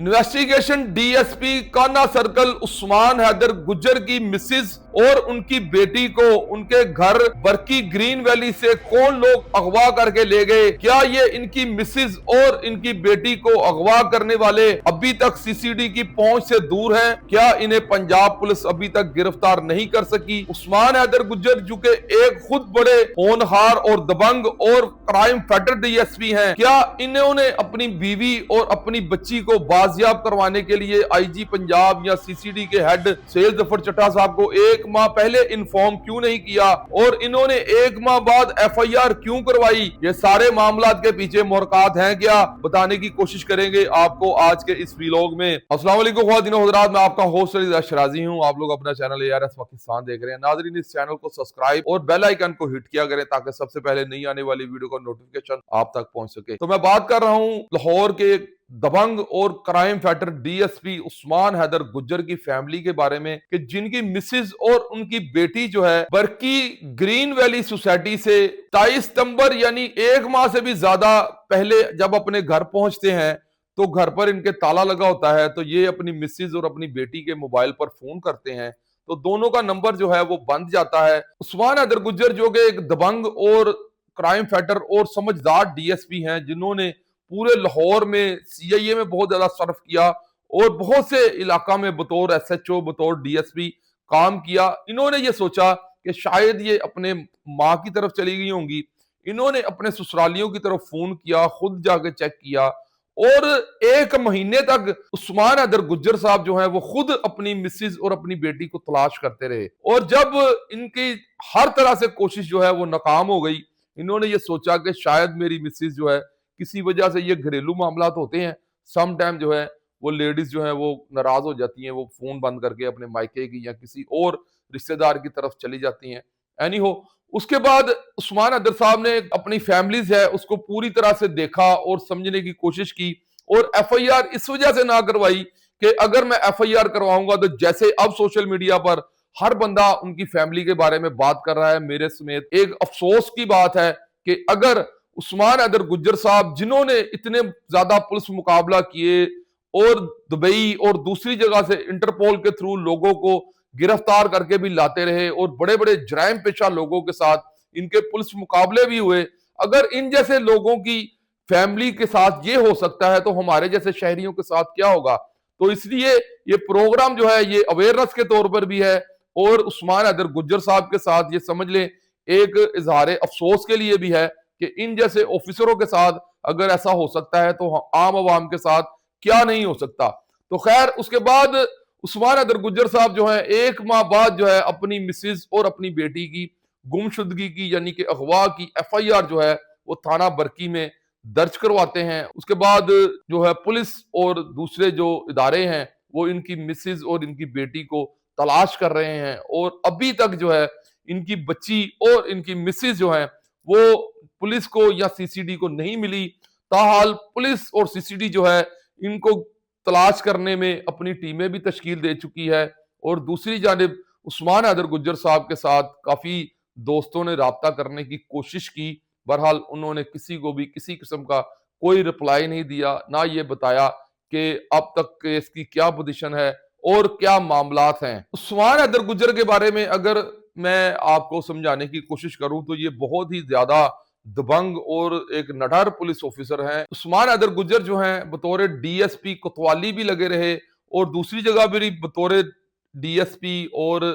Investigation DSP Kahna circle Usman Haider Gujjar की Mrs और उनकी बेटी को उनके घर बरकी ग्रीन वैली से कौन लोग अगवा करके ले गए। क्या ये इनकी मिसेज और इनकी बेटी को अगवा करने वाले अभी तक सीसीडी की पहुंच से दूर हैं? क्या इन्हें पंजाब पुलिस अभी तक गिरफ्तार नहीं कर सकी? उस्मान हैदर गुज्जर जो कि एक खुद बड़े होनहार और दबंग और क्राइम फाइटर डीएसपी हैं, क्या इन्होंने अपनी बीवी और अपनी बच्ची को बाजियाब करवाने के लिए आईजी पंजाब या सीसीडी के हेड सैयद जफर चड्ढा साहब को एक माह पहले इन्फॉर्म क्यों नहीं किया और इन्होंने एक माह बाद एफआईआर क्यों करवाई? ये सारे मामला के पीछे मुहरकात हैं क्या, बताने की कोशिश करेंगे आपको आज के इस व्लॉग में। अस्सलाम वालेकुम ख्वातीन व हज़रात, मैं आपका होस्ट अली शराजी हूं। आप लोग अपना चैनल ARS पाकिस्तान देख रहे हैं। नाज़रीन, इस चैनल को सब्सक्राइब और बेल आइकन को हिट किया करें ताकि सबसे पहले नई आने वाली वीडियो का नोटिफिकेशन आप तक पहुंच सके। तो मैं बात कर रहा हूं लाहौर के दबंग और crime fighter DSP Usman Haider Gujjar की फैमिली के बारे में कि जिनकी मिसेज और उनकी बेटी जो है बरकी ग्रीन वैली सोसाइटी से 23 सितंबर यानी एक माह से भी ज्यादा पहले जब अपने घर पहुंचते हैं तो घर पर इनके ताला लगा होता है। तो ये अपनी मिसेज और अपनी बेटी के मोबाइल पर फोन करते हैं तो दोनों का नंबर जो है वो बंद जाता है। उस्मान हैदर गुज्जर जो कि एक दबंग और क्राइम फाइटर और समझदार डीएसपी हैं, जिन्होंने पूरे लाहौर में सीआईए में बहुत ज्यादा सर्व किया और बहुत से इलाका में बतौर एसएचओ बतौर डीएसपी काम किया। इन्होंने ये सोचा कि शायद ये अपने माँ की तरफ चली गई होंगी। इन्होंने अपने ससुरालियों की तरफ फोन किया, खुद जाके चेक किया और एक महीने तक उस्मान हैदर गुज्जर साहब जो है वो खुद अपनी मिसेज और अपनी बेटी को तलाश करते रहे। और जब इनकी हर तरह से कोशिश जो है वो नाकाम हो गई, इन्होंने ये सोचा कि शायद मेरी मिसेज जो है किसी वजह से, ये घरेलू मामला होते हैं, सम टाइम जो है वो लेडीज जो है वो नाराज हो जाती हैं, वो फोन बंद करके अपने मायके की या किसी और रिश्तेदार की तरफ चली जाती हैं। एनी हो, उसके बाद उस्मान हैदर साहब ने अपनी फैमिलीज है उसको पूरी तरह से देखा और समझने की कोशिश की और एफआईआर इस वजह से ना करवाई कि अगर मैं एफआईआर करवाऊंगा तो जैसे अब सोशल मीडिया पर हर बंदा उनकी फैमिली के बारे में बात कर रहा है, मेरे समेत, एक अफसोस की बात है कि अगर उस्मान हैदर गुज्जर साहब जिन्होंने इतने ज्यादा पुलिस मुकाबला किए और दुबई और दूसरी जगह से इंटरपोल के थ्रू लोगों को गिरफ्तार करके भी लाते रहे और बड़े बड़े जराइम पेशा लोगों के साथ इनके पुलिस मुकाबले भी हुए, अगर इन जैसे लोगों की फैमिली के साथ ये हो सकता है तो हमारे जैसे शहरियों के साथ क्या होगा। तो इसलिए ये प्रोग्राम जो है ये अवेयरनेस के तौर पर भी है और उस्मान हैदर गुज्जर साहब के साथ ये समझ लें एक इजहार अफसोस के लिए भी है कि इन जैसे ऑफिसरों के साथ अगर ऐसा हो सकता है तो आम आवाम के साथ क्या नहीं हो सकता। तो खैर, उसके बाद उस्मान हैदर गुज्जर साहब जो है एक माह बाद जो है अपनी मिसेज और अपनी बेटी की गुमशुदगी की यानी कि अगवा की एफआईआर जो है वो थाना बरकी में दर्ज करवाते हैं। उसके बाद जो है पुलिस और दूसरे जो इदारे हैं वो इनकी मिसेज और इनकी बेटी को तलाश कर रहे हैं और अभी तक जो है इनकी बच्ची और इनकी मिसेज जो है वो पुलिस को या सीसीडी को नहीं मिली। ताहाल पुलिस और सीसीडी जो है इनको तलाश करने में अपनी टीमें भी तश्कील दे चुकी है और दूसरी जानिब उस्मान हैदर गुज्जर साहब के साथ काफी दोस्तों ने राब्ता करने की कोशिश की। बहरहाल उन्होंने किसी को भी किसी किस्म का कोई रिप्लाई नहीं दिया, ना ये बताया कि अब तक केस की क्या पोजीशन है और क्या मामलात हैं। उस्मान हैदर गुज्जर के बारे में अगर मैं आपको समझाने की कोशिश करूं तो ये बहुत ही ज्यादा दबंग और एक नडर पुलिस ऑफिसर हैं। उस्मान हैदर गुज्जर जो हैं बतौर डीएसपी कोतवाली भी लगे रहे और दूसरी जगह भी बतौर डीएसपी और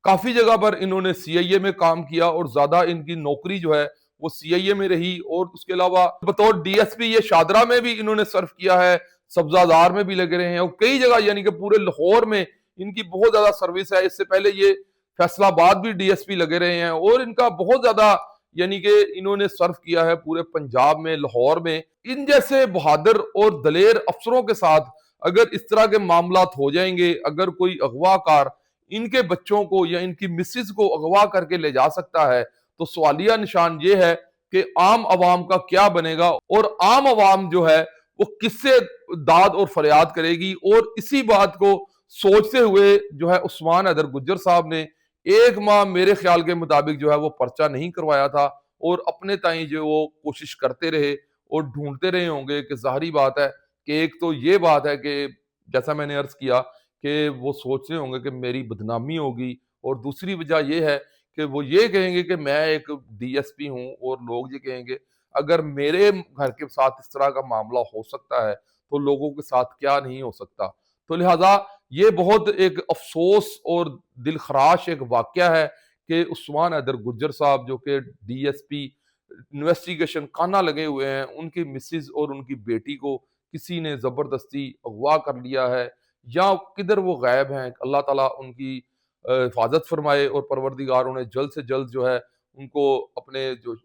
काफी जगह पर इन्होंने सीआईए में काम किया और ज्यादा इनकी नौकरी जो है वो सीआईए में रही। और उसके अलावा बतौर डीएसपी ये शादरा में भी इन्होंने सर्व किया है, सब्जादार में भी लगे रहे हैं और कई जगह यानी कि पूरे लाहौर में इनकी बहुत ज्यादा सर्विस है। इससे पहले ये फैसलाबाद भी डीएसपी लगे रहे हैं और इनका बहुत ज्यादा यानी कि इन्होंने सर्व किया है पूरे पंजाब में, लाहौर में। इन जैसे बहादुर और दलेर अफसरों के साथ अगर इस तरह के मामलात हो जाएंगे, अगर कोई अगवाकार इनके बच्चों को या इनकी मिसेज को अगवा करके ले जा सकता है तो सवालिया निशान ये है कि आम आवाम का क्या बनेगा और आम आवाम जो है वो किससे दाद और फरियाद करेगी। और इसी बात को सोचते हुए जो है उस्मान हैदर गुज्जर साहब ने एक माह मेरे ख्याल के मुताबिक जो है वो पर्चा नहीं करवाया था और अपने ताई जो वो कोशिश करते रहे और ढूंढते रहे होंगे कि जाहिर बात है कि एक तो ये बात है कि जैसा मैंने अर्ज़ किया कि वो सोच रहे होंगे कि मेरी बदनामी होगी, और दूसरी वजह ये है कि वो ये कहेंगे कि मैं एक डीएसपी हूँ, और लोग ये कहेंगे अगर मेरे घर के साथ इस तरह का मामला हो सकता है, तो लोगों के साथ क्या नहीं हो सकता। तो लिहाज़ा ये बहुत एक अफ़सोस और दिलख़राश एक वाक़या है कि उस्मान हैदर गुज्जर साहब जो कि डीएसपी इन्वेस्टिगेशन काना लगे हुए हैं, उनकी मिसेज़ और उनकी बेटी को किसी ने ज़बरदस्ती अगवा कर लिया है, या किधर वो गायब हैं। अल्लाह ताला उनकी हिफ़ाज़त फ़रमाए, और परवरदिगार उन्हें जल्द से जल्द जो है उनको अपने जो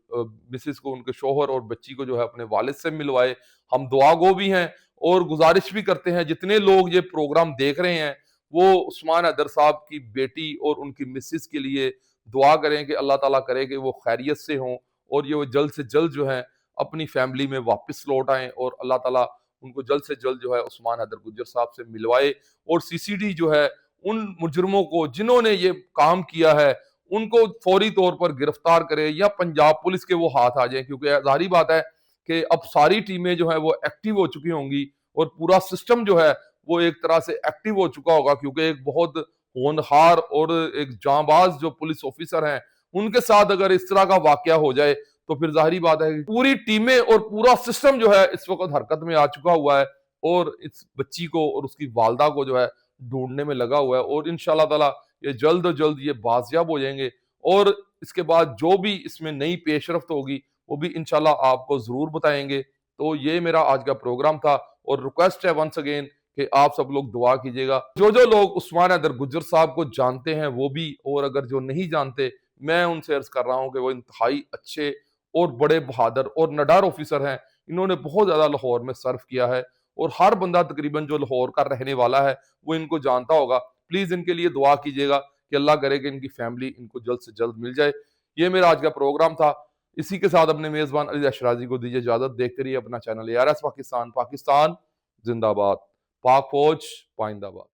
मिसेज़ को, उनके शौहर और बच्ची को जो है अपने वालिद से मिलवाए। हम दुआ गो भी हैं और गुज़ारिश भी करते हैं जितने लोग ये प्रोग्राम देख रहे हैं, वो उस्मान हैदर साहब की बेटी और उनकी मिसेज़ के लिए दुआ करें कि अल्लाह ताला करे कि वो खैरियत से हों, और ये वो जल्द से जल्द जो है अपनी फैमिली में वापस लौट आएँ, और अल्लाह ताला उनको जल्द से जल्द जो है उस्मान हैदर गुज्जर साहब से मिलवाए, और सीसीडी जो है उन मुजरिमों को जिन्होंने ये काम किया है उनको फौरी तौर पर गिरफ्तार करे, या पंजाब पुलिस के वो हाथ आ जाए, क्योंकि जाहिर बात है कि अब सारी टीमें जो है वो एक्टिव हो चुकी होंगी, और पूरा सिस्टम जो है वो एक तरह से एक्टिव हो चुका होगा, क्योंकि एक बहुत होनहार और एक जांबाज जो पुलिस ऑफिसर हैं, उनके साथ अगर इस तरह का वाकया हो जाए, तो फिर जाहिर बात है कि पूरी टीमें और पूरा सिस्टम जो है इस वक्त हरकत में आ चुका हुआ है, और इस बच्ची को और उसकी वालदा को जो है ढूंढने में लगा हुआ है, और इंशाल्लाह ताला ये जल्द जल्द ये बाजियाब हो जाएंगे, और इसके बाद जो भी इसमें नई पेशरफ्त होगी वो भी इंशाल्लाह आपको जरूर बताएंगे। तो ये मेरा आज का प्रोग्राम था, और रिक्वेस्ट है वंस अगेन कि आप सब लोग दुआ कीजिएगा। जो जो लोग उस्मान हैदर गुज्जर साहब को जानते हैं वो भी, और अगर जो नहीं जानते, मैं उनसे अर्ज कर रहा हूँ कि वो इंतहाई अच्छे और बड़े बहादुर और निडर ऑफिसर हैं। इन्होंने बहुत ज्यादा लाहौर में सर्व किया है, और हर बंदा तकरीबन जो लाहौर का रहने वाला है वो इनको जानता होगा। प्लीज इनके लिए दुआ कीजिएगा कि अल्लाह करे कि इनकी फैमिली इनको जल्द से जल्द मिल जाए। ये मेरा आज का प्रोग्राम था। इसी के साथ अपने मेजबान अली अशराजी को दीजिए इजाजत। देखते रहिए अपना चैनल ARS पाकिस्तान। पाकिस्तान जिंदाबाद। पाक फौज पाइंदाबाद।